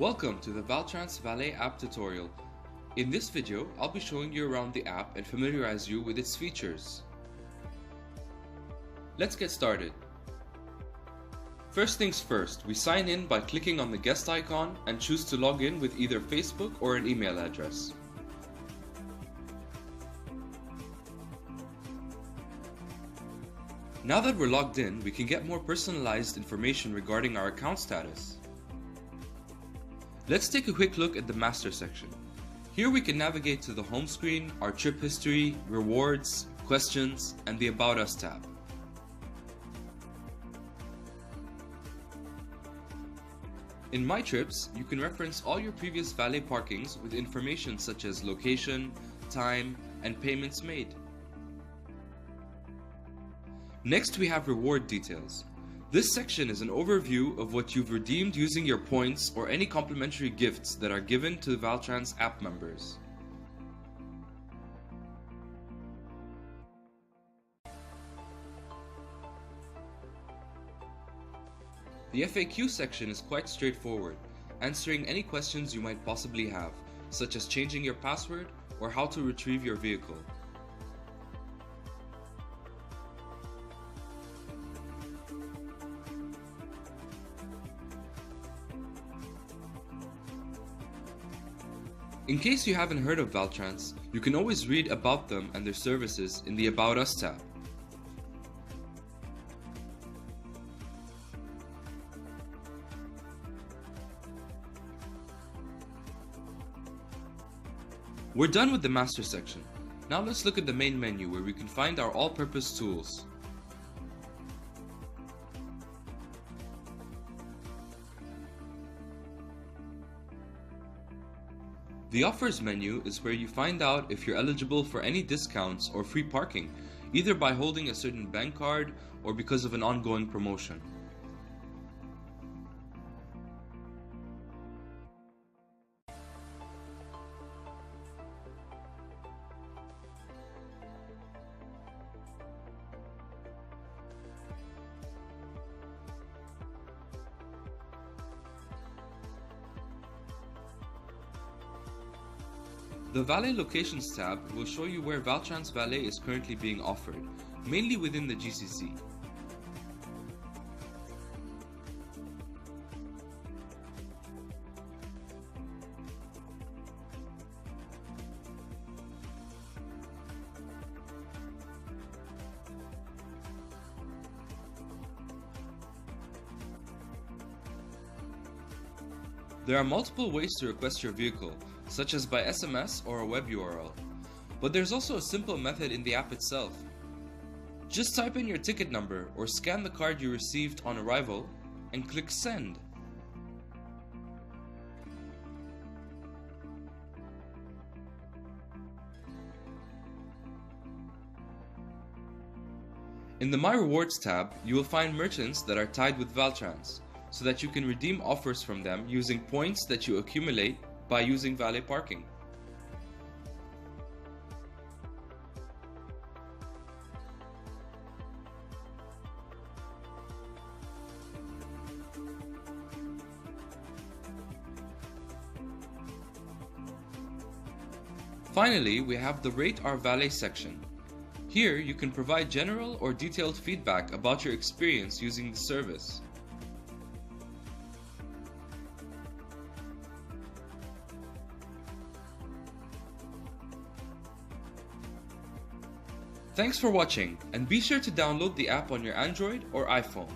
Welcome to the Valtrans Valet app tutorial. In this video, I'll be showing you around the app and familiarize you with its features. Let's get started. First things first, we sign in by clicking on the guest icon and choose to log in with either Facebook or an email address. Now that we're logged in, we can get more personalized information regarding our account status. Let's take a quick look at the master section. Here we can navigate to the home screen, our trip history, rewards, questions, and the About Us tab. In My Trips, you can reference all your previous valet parkings with information such as location, time, and payments made. Next we have reward details. This section is an overview of what you've redeemed using your points or any complimentary gifts that are given to Valtrans app members. The FAQ section is quite straightforward, answering any questions you might possibly have, such as changing your password or how to retrieve your vehicle. In case you haven't heard of Valtrans, you can always read about them and their services in the About Us tab. We're done with the master section. Now let's look at the main menu where we can find our all-purpose tools. The Offers menu is where you find out if you're eligible for any discounts or free parking, either by holding a certain bank card or because of an ongoing promotion. The Valet Locations tab will show you where Valtrans Valet is currently being offered, mainly within the GCC. There are multiple ways to request your vehicle, such as by SMS or a web URL. But there's also a simple method in the app itself. Just type in your ticket number or scan the card you received on arrival and click Send. In the My Rewards tab, you will find merchants that are tied with Valtrans, so that you can redeem offers from them using points that you accumulate by using valet parking. Finally, we have the Rate Our Valet section. Here you can provide general or detailed feedback about your experience using the service. Thanks for watching, and be sure to download the app on your Android or iPhone.